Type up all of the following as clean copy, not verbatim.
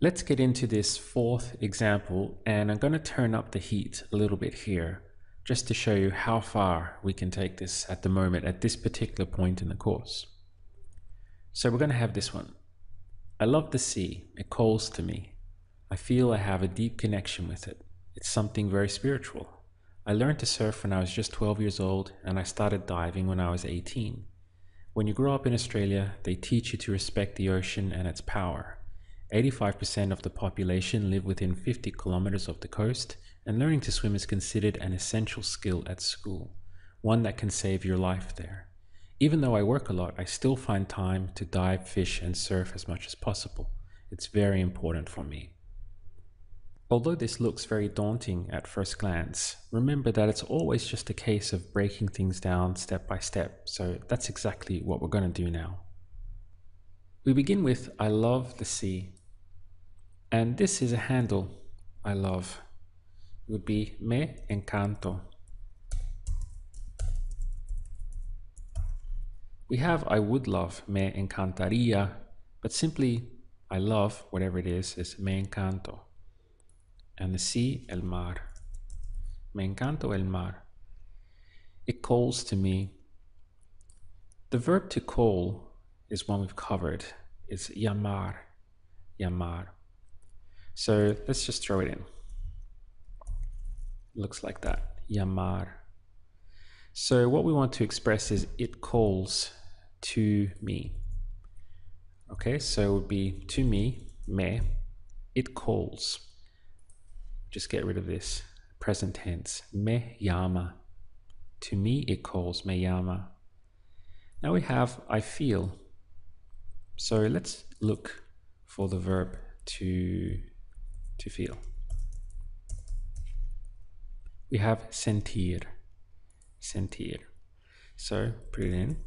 Let's get into this fourth example, and I'm going to turn up the heat a little bit here just to show you how far we can take this at the moment at this particular point in the course. So we're going to have this one. I love the sea. It calls to me. I feel I have a deep connection with it. It's something very spiritual. I learned to surf when I was just 12 years old, and I started diving when I was 18. When you grow up in Australia, they teach you to respect the ocean and its power. 85% of the population live within 50 kilometers of the coast, and learning to swim is considered an essential skill at school, one that can save your life there. Even though I work a lot, I still find time to dive, fish, and surf as much as possible. It's very important for me. Although this looks very daunting at first glance, remember that it's always just a case of breaking things down step by step, so that's exactly what we're going to do now. We begin with I love the sea, and this is a handle. I love would be me encanto. We have I would love, me encantaría, but simply I love, whatever it is me encanto. And the sea, el mar. Me encanto el mar. It calls to me. The verb to call is one we've covered. It's llamar, llamar. So let's just throw it in. Looks like that, llamar. So what we want to express is it calls to me. Okay, so it would be to me, me, it calls. Just get rid of this present tense, me llama. To me it calls, me llama. Now we have I feel. So let's look for the verb to feel. We have sentir, sentir. So put it in.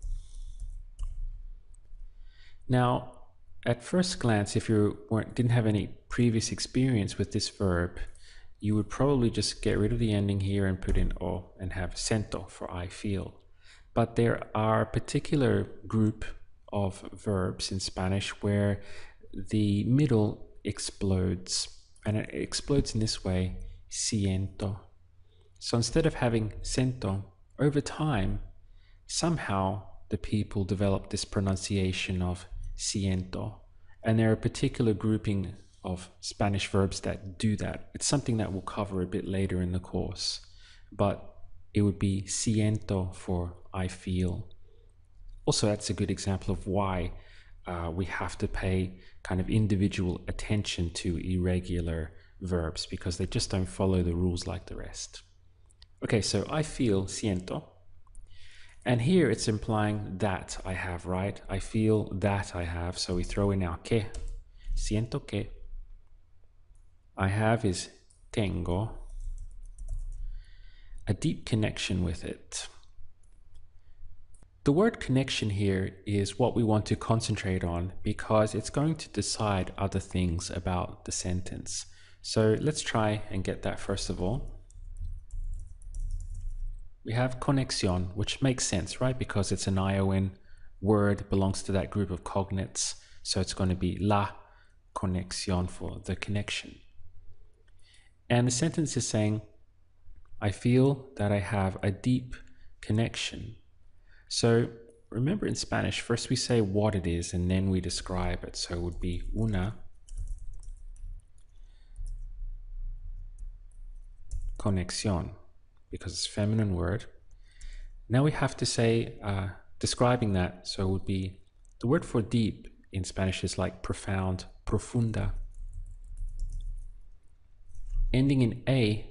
Now, at first glance, if you didn't have any previous experience with this verb, you would probably just get rid of the ending here and put in o and have siento for I feel. But there are a particular group of verbs in Spanish where the middle explodes, and it explodes in this way, siento. So instead of having siento, over time, somehow the people developed this pronunciation of siento, and there are a particular grouping of Spanish verbs that do that. It's something that we'll cover a bit later in the course, but it would be siento for I feel. Also, that's a good example of why we have to pay kind of individual attention to irregular verbs, because they just don't follow the rules like the rest. Okay, so I feel, siento. And here it's implying that I have, right? I feel that I have, so we throw in our que. Siento que. I have is tengo. A deep connection with it. The word connection here is what we want to concentrate on because it's going to decide other things about the sentence. So let's try and get that first of all. We have conexión, which makes sense, right? Because it's an Iowan word, belongs to that group of cognates. So it's going to be la conexión for the connection. And the sentence is saying, I feel that I have a deep connection. So remember in Spanish, first we say what it is and then we describe it. So it would be una conexión, because it's a feminine word. Now we have to say, describing that, so it would be, the word for deep in Spanish is like profound, profunda. Ending in A,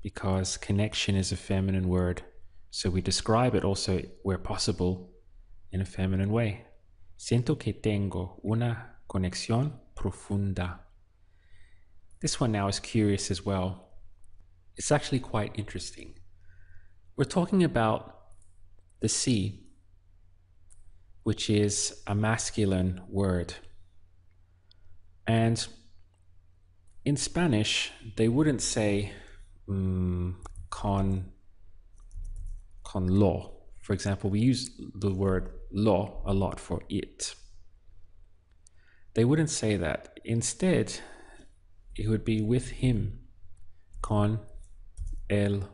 because connection is a feminine word, so we describe it also, where possible, in a feminine way. Siento que tengo una conexión profunda. This one now is curious as well. It's actually quite interesting. We're talking about the sea, which is a masculine word. And in Spanish, they wouldn't say con lo. For example, we use the word lo a lot for it. they wouldn't say that. Instead, it would be with him, con él.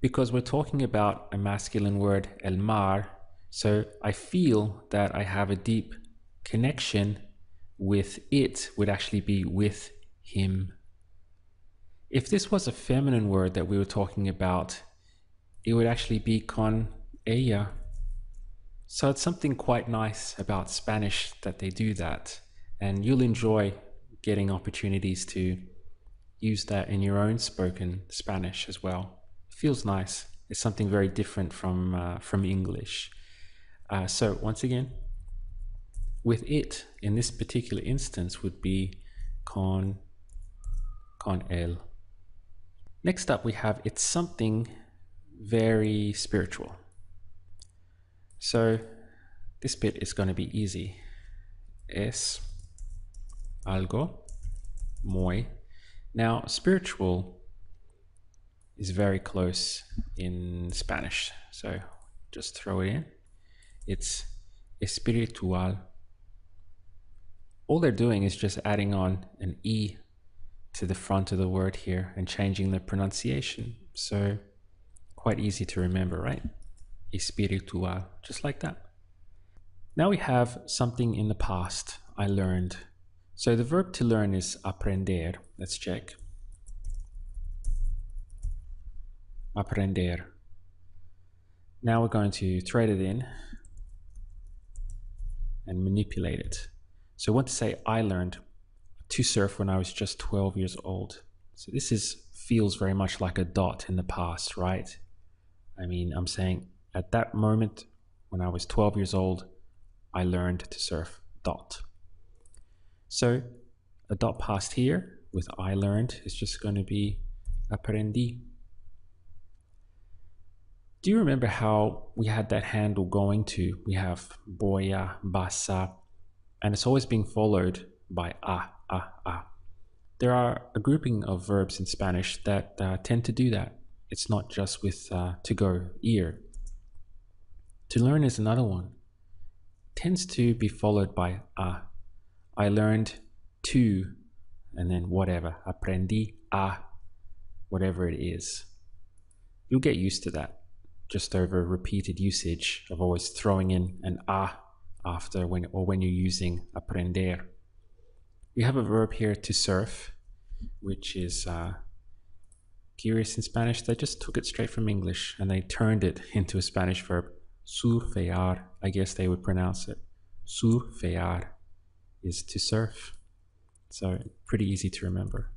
Because we're talking about a masculine word, el mar, so I feel that I have a deep connection with it, would actually be with him. If this was a feminine word that we were talking about, it would actually be con ella. So it's something quite nice about Spanish that they do that, and you'll enjoy getting opportunities to use that in your own spoken Spanish as well. It feels nice. It's something very different from English. So once again, with it in this particular instance would be con él. Next up we have it's something very spiritual. So this bit is going to be easy. Es algo muy. Now spiritual is very close in Spanish, so just throw it in. It's espiritual. All they're doing is just adding on an E to the front of the word here and changing the pronunciation. So quite easy to remember, right? Espiritual, just like that. Now we have something in the past I learned. So the verb to learn is aprender. Let's check. Aprender. Now we're going to thread it in and manipulate it. So I want to say I learned to surf when I was just 12 years old. So this feels very much like a dot in the past, right? I mean, I'm saying at that moment when I was 12 years old, I learned to surf, dot. So a dot past here with I learned is just going to be aprendí. Do you remember how we had that handle going to? We have boya, basa, and it's always being followed by a. There are a grouping of verbs in Spanish that tend to do that. It's not just with to go, ir. To learn is another one. It tends to be followed by a. I learned to, and then whatever. Aprendí a, whatever it is. You'll get used to that just over repeated usage of always throwing in an a after when you're using aprender. We have a verb here, to surf, which is curious in Spanish. They just took it straight from English and they turned it into a Spanish verb. Surfear, I guess they would pronounce it. Surfear is to surf. So pretty easy to remember.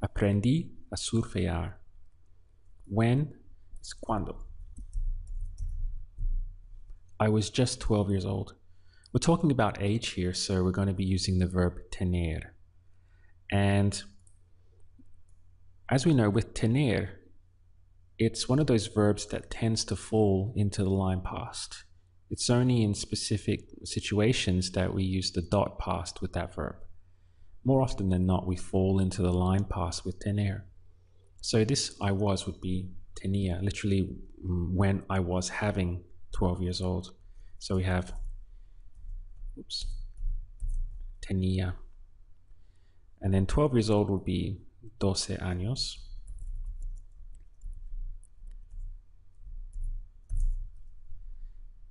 Aprendí a surfear. When is cuando. I was just 12 years old. We're talking about age here, so we're going to be using the verb tener. And as we know, with tener, it's one of those verbs that tends to fall into the line past. It's only in specific situations that we use the dot past with that verb. More often than not, we fall into the line past with tener. So this I was would be tenía, literally when I was having 12 years old. So we have tenía. And then 12 years old would be 12 años.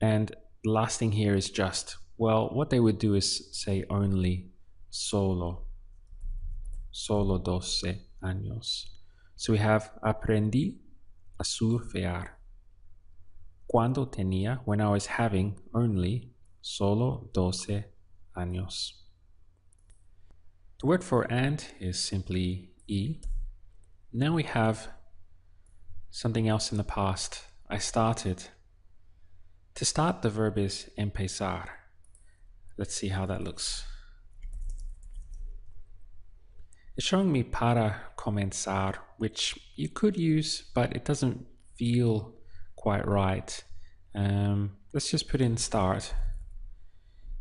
And the last thing here is just, well, what they would do is say only solo 12 años. So we have aprendí a surfear cuando tenía, when I was having only solo 12 años. The word for and is simply y. Now we have something else in the past. I started. To start, the verb is empezar. Let's see how that looks. It's showing me para comenzar, which you could use, but it doesn't feel quite right. Let's just put in start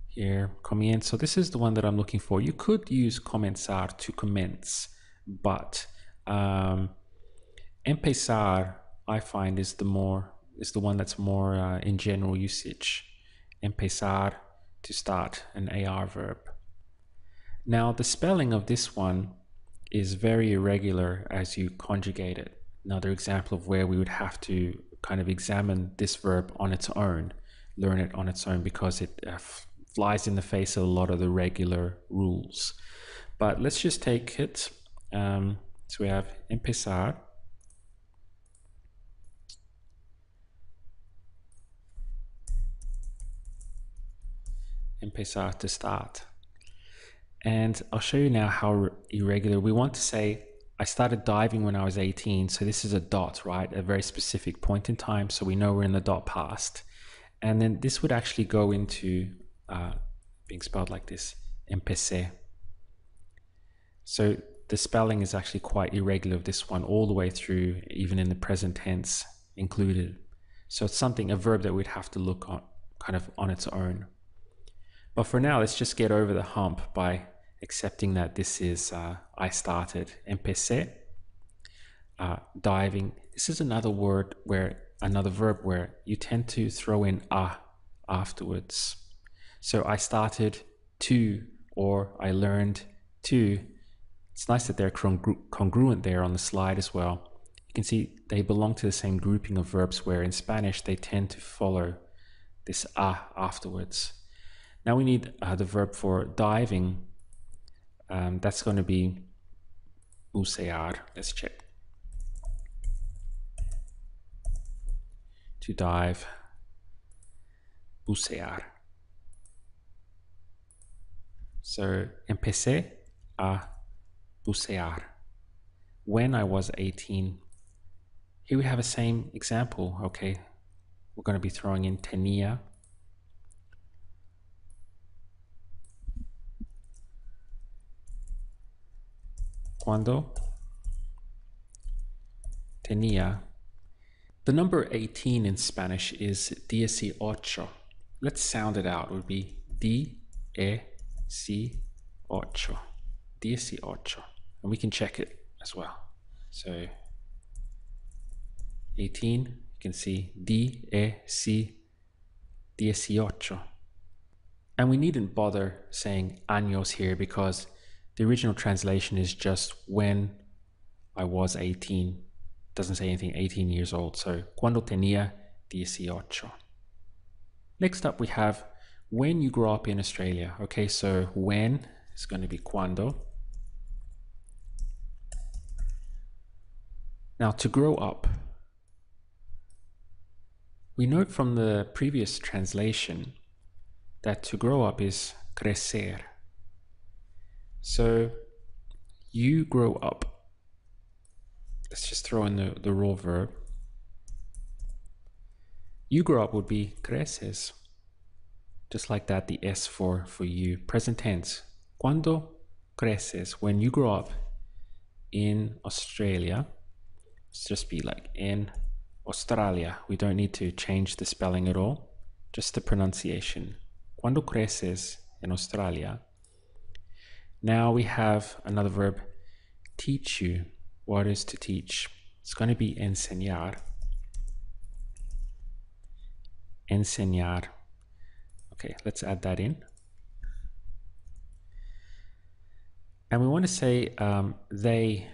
here, comienzo. This is the one that I'm looking for. You could use comenzar to commence, but empezar, I find, is the one that's more in general usage. Empezar, to start, an AR verb. Now the spelling of this one is very irregular as you conjugate it. Another example of where we would have to kind of examine this verb on its own, learn it on its own, because it flies in the face of a lot of the regular rules. But let's just take it. So we have empezar. Empezar, to start. And I'll show you now how irregular. We want to say, I started diving when I was 18. So this is a dot, right? A very specific point in time. So we know we're in the dot past. And then this would actually go into being spelled like this, empecé. So the spelling is actually quite irregular of this one all the way through, even in the present tense included. So it's something, a verb that we'd have to look on kind of on its own. But for now, let's just get over the hump by accepting that this is I started, empecé, diving. This is another word where, another verb where you tend to throw in a afterwards. So I started to, or I learned to. It's nice that they're congruent there on the slide as well. You can see they belong to the same grouping of verbs where in Spanish they tend to follow this a afterwards. Now we need the verb for diving. That's going to be bucear. Let's check. To dive, bucear. So empecé a bucear when I was 18. Here we have the same example. Okay, we're going to be throwing in tenía. Cuando tenía. The number 18 in Spanish is 18. Let's sound it out. It would be D-E-C-8. 18. And we can check it as well. So 18, you can see D-E-C-18. And we needn't bother saying años here because the original translation is just when I was 18. Doesn't say anything 18 years old. So cuando tenía 18. Next up we have when you grow up in Australia. Okay, so when is going to be cuando. Now to grow up, we note from the previous translation that to grow up is crecer. So you grow up. Let's just throw in the raw verb. You grow up would be creces. Just like that, the S for you. Present tense. Cuando creces, when you grow up in Australia. Let's just be like in Australia. We don't need to change the spelling at all. Just the pronunciation. Cuando creces en Australia. Now we have another verb, teach you. What is to teach? It's going to be enseñar. Enseñar. Okay, let's add that in. And we want to say they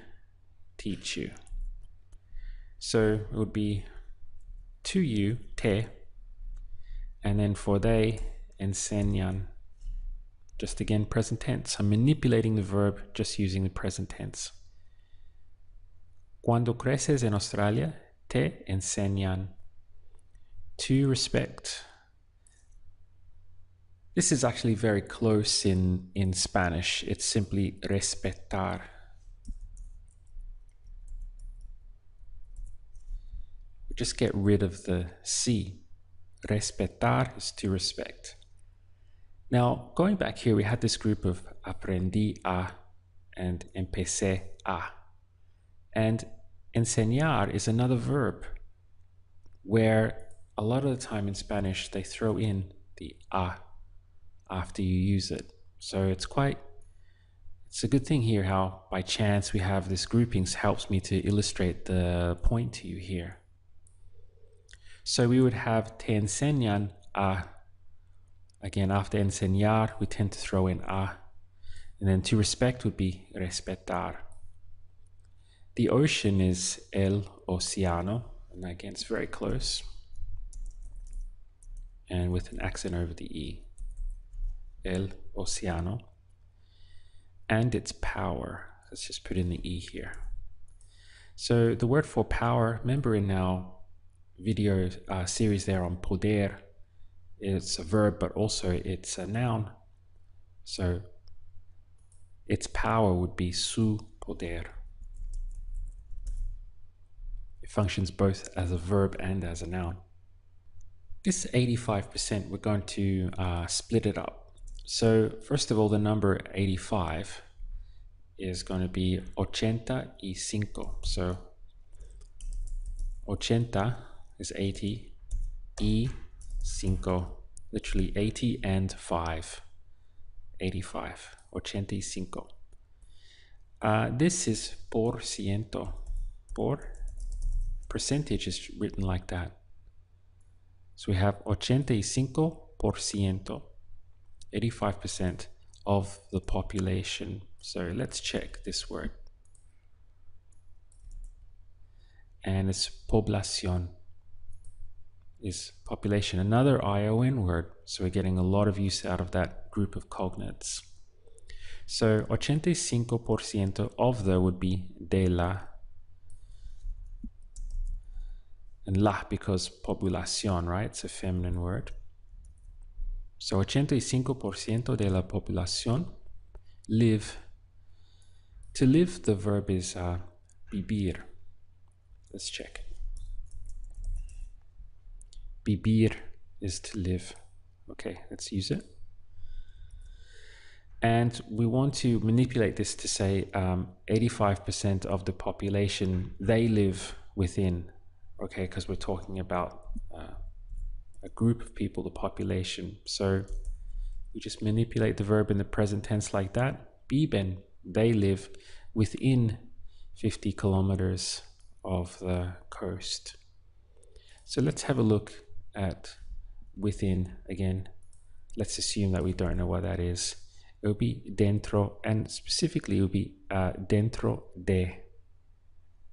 teach you. So it would be to you, te, and then for they, enseñan. Just again, present tense. I'm manipulating the verb, just using the present tense. Cuando creces en Australia, te enseñan to respect. This is actually very close in Spanish. It's simply respetar. We just get rid of the C. Respetar is to respect. Now, going back here, we had this group of aprendí a and empecé a. And enseñar is another verb where a lot of the time in Spanish, they throw in the a after you use it. So it's a good thing here how by chance we have this groupings helps me to illustrate the point to you here. So we would have te enseñan a Again, after enseñar, we tend to throw in a. And then to respect would be respetar. The ocean is el océano. And again, it's very close. And with an accent over the E. El océano. And its power. Let's just put in the E here. So the word for power, remember in our video series there on poder, it's a verb, but also it's a noun. So its power would be su poder. It functions both as a verb and as a noun. This 85%, we're going to split it up. So first of all, the number 85 is going to be 85. So 80 is 80, y cinco, literally 80 and 5, 85, 85. This is por ciento. Por percentage is written like that. So we have 85%, 85% of the population. So let's check this word. And it's población, is population, another ION word. So we're getting a lot of use out of that group of cognates. So 85% of the would be de la, and la because población, right? It's a feminine word. So 85% de la población live. To live, the verb is vivir. Let's check. Vivir is to live. Okay, let's use it. And we want to manipulate this to say 85% of the population, they live within. Okay, because we're talking about a group of people, the population. So we just manipulate the verb in the present tense like that. Viven, they live within 50 kilometers of the coast. So let's have a look at within again. Let's assume that we don't know what that is. It would be dentro, and specifically it would be dentro de,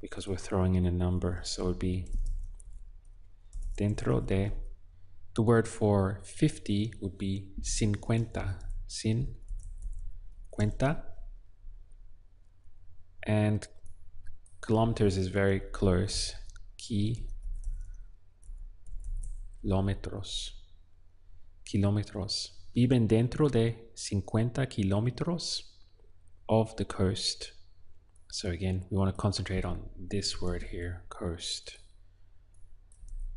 because we're throwing in a number. So it would be dentro de. The word for 50 would be cincuenta. Cincuenta. And kilometers is very close. Kilómetros. Kilómetros. Viven dentro de 50 kilómetros of the coast. So again, we want to concentrate on this word here, coast.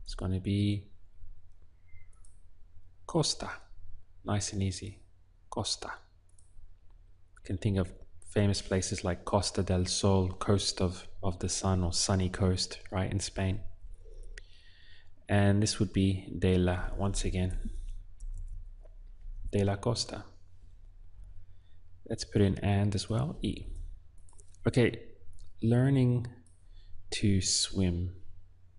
It's going to be costa. Nice and easy. Costa. You can think of famous places like Costa del Sol, coast of the sun, or sunny coast, right, in Spain. And this would be de la, once again, de la costa. Let's put in and as well, y. Okay, learning to swim.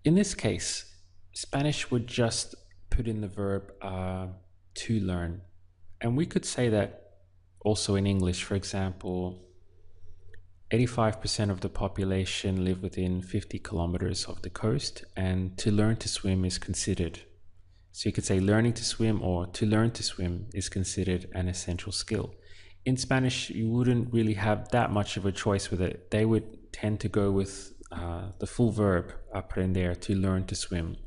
In this case, Spanish would just put in the verb to learn. And we could say that also in English. For example, 85% of the population live within 50 kilometers of the coast, and to learn to swim is considered. So you could say learning to swim, or to learn to swim is considered an essential skill. In Spanish, you wouldn't really have that much of a choice with it. They would tend to go with the full verb, aprender, to learn to swim.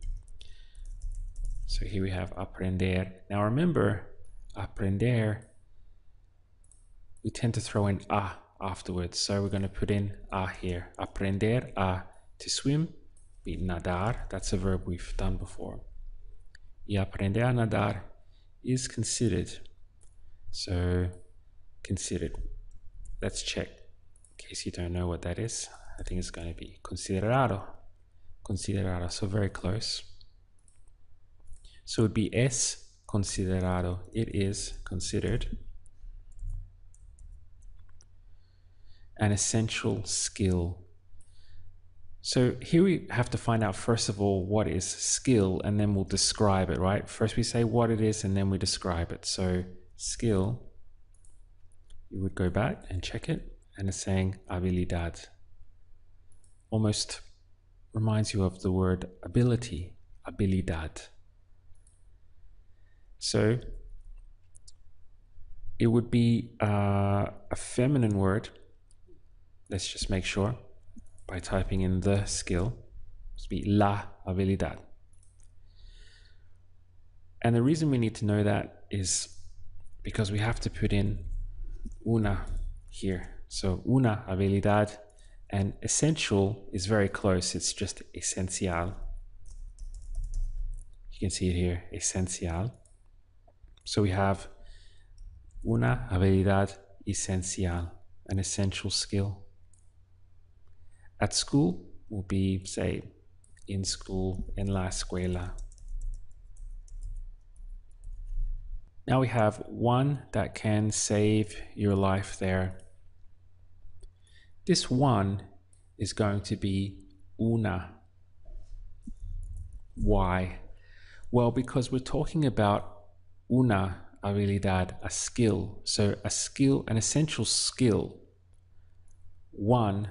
So here we have aprender. Now remember, aprender, we tend to throw in a afterwards. So we're going to put in a here. Aprender a, to swim, be nadar. That's a verb we've done before. Y aprender a nadar is considered. So considered. Let's check in case you don't know what that is. I think it's going to be considerado. Considerado. So very close. So it would be es considerado. It is considered an essential skill. So here we have to find out first of all what is skill, and then we'll describe it, right? First we say what it is and then we describe it. So skill, you would go back and check it, and it's saying habilidad. Almost reminds you of the word ability, habilidad. So it would be a feminine word. Let's just make sure by typing in the skill. It's be la habilidad. And the reason we need to know that is because we have to put in una here. So una habilidad, and essential is very close. It's just esencial. You can see it here, esencial. So we have una habilidad esencial, an essential skill. At school will be, say, in school, en la escuela. Now we have one that can save your life there. This one is going to be una. Why? Well, because we're talking about una habilidad, a skill. So a skill, an essential skill. One,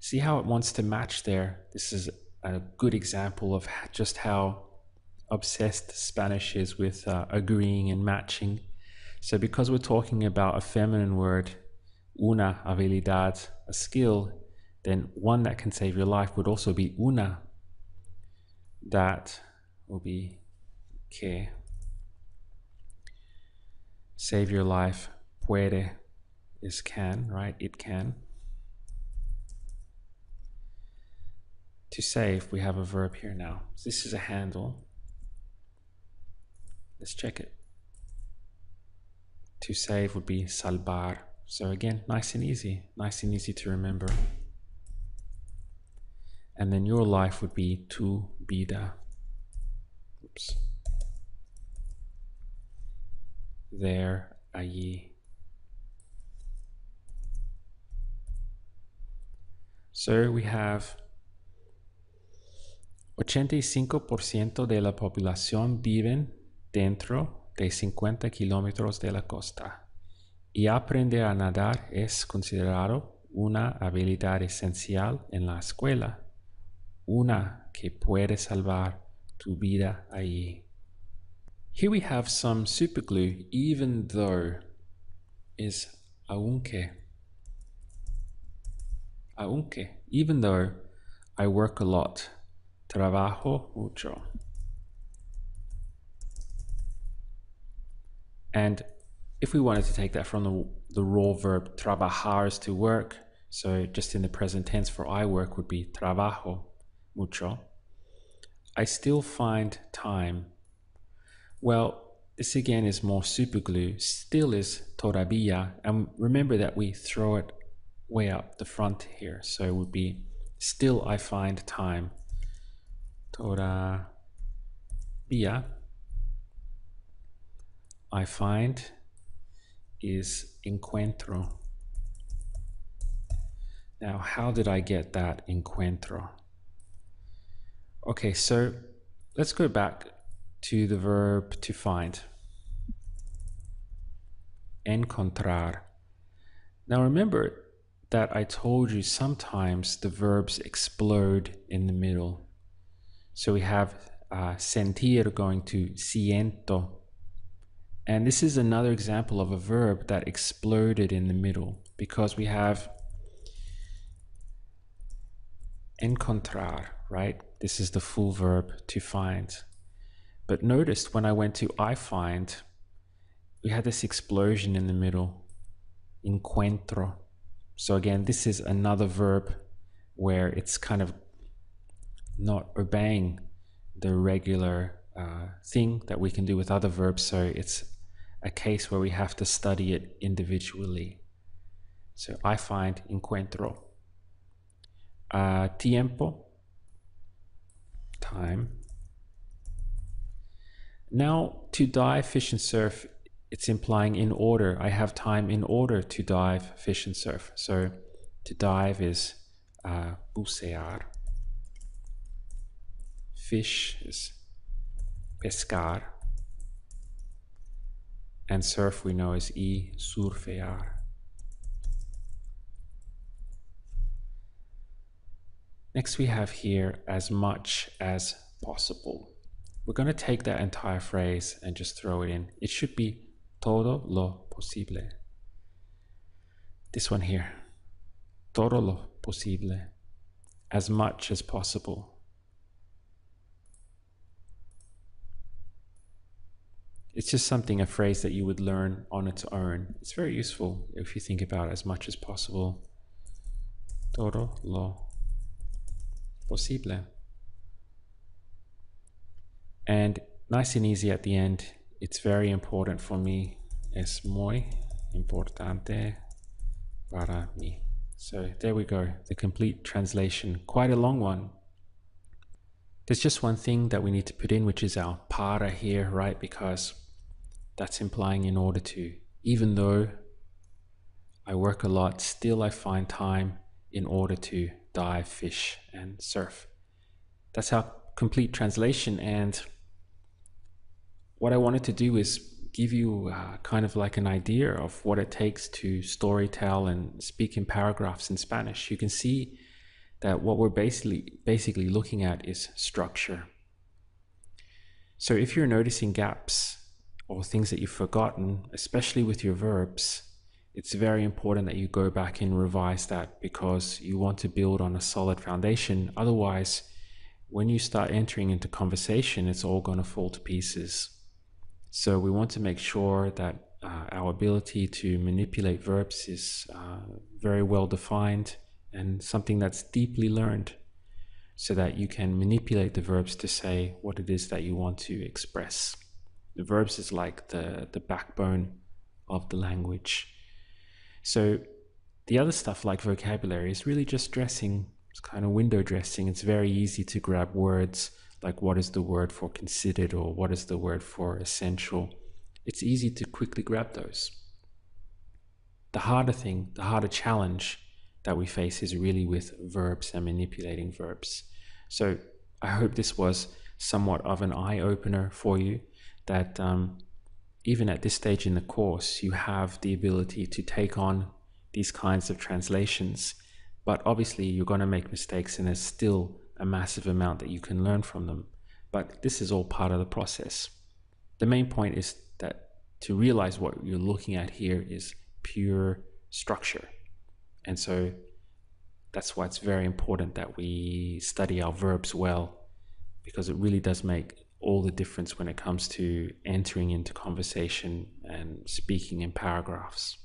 see how it wants to match there? This is a good example of just how obsessed Spanish is with agreeing and matching. So because we're talking about a feminine word, una habilidad, a skill, then one that can save your life would also be una. That will be que. Save your life, puede is can, right? It can. To save, we have a verb here now. So this is a handle. Let's check it. To save would be salvar. So again, nice and easy to remember. And then your life would be tu vida. Oops. There, allí. So we have 85% de la población viven dentro de 50 kilómetros de la costa, y aprender a nadar es considerado una habilidad esencial en la escuela, una que puede salvar tu vida allí. Here we have some superglue. Even though is aunque. Aunque, even though I work a lot, trabajo mucho. And if we wanted to take that from the raw verb trabajar is to work, so just in the present tense for I work would be trabajo mucho. I still find time. Well, this again is more superglue. Still is todavía, and remember that we throw it way up the front here, so it would be still I find time. Todavía I find is encuentro. Now, how did I get that encuentro? Okay, so let's go back to the verb to find. Encontrar. Now remember that I told you sometimes the verbs explode in the middle. So we have sentir going to siento. And this is another example of a verb that exploded in the middle, because we have encontrar, right? This is the full verb to find. But notice when I went to I find, we had this explosion in the middle, encuentro. So again, this is another verb where it's kind of not obeying the regular thing that we can do with other verbs. So it's a case where we have to study it individually. So I find encuentro. Tiempo, time. Now to dive, fish and surf, it's implying in order. I have time in order to dive, fish and surf. So to dive is bucear. fish is pescar, and surf we know is y surfear. Next we have here as much as possible. We're going to take that entire phrase and just throw it in. It should be todo lo posible. This one here, todo lo posible, as much as possible. It's just something, a phrase that you would learn on its own. It's very useful if you think about as much as possible. Todo lo posible. And nice and easy at the end. It's very important for me. Es muy importante para mí. So there we go, the complete translation. Quite a long one. There's just one thing that we need to put in, which is our para here, right? Because that's implying in order to. Even though I work a lot, still I find time in order to dive, fish, and surf. That's our complete translation. And what I wanted to do is give you kind of like an idea of what it takes to storytell and speak in paragraphs in Spanish. You can see that what we're basically looking at is structure. So if you're noticing gaps or things that you've forgotten, especially with your verbs, it's very important that you go back and revise that, because you want to build on a solid foundation. Otherwise, when you start entering into conversation, it's all going to fall to pieces. So we want to make sure that our ability to manipulate verbs is very well defined and something that's deeply learned, so that you can manipulate the verbs to say what it is that you want to express. The verbs is like the backbone of the language. So the other stuff like vocabulary is really just dressing. It's kind of window dressing. It's very easy to grab words like what is the word for considered or what is the word for essential. It's easy to quickly grab those. The harder thing, the harder challenge that we face is really with verbs and manipulating verbs. So I hope this was somewhat of an eye-opener for you, that even at this stage in the course, you have the ability to take on these kinds of translations. But obviously you're going to make mistakes, and there's still a massive amount that you can learn from them. But this is all part of the process. The main point is that to realize what you're looking at here is pure structure. And so that's why it's very important that we study our verbs well, because it really does make all the difference when it comes to entering into conversation and speaking in paragraphs.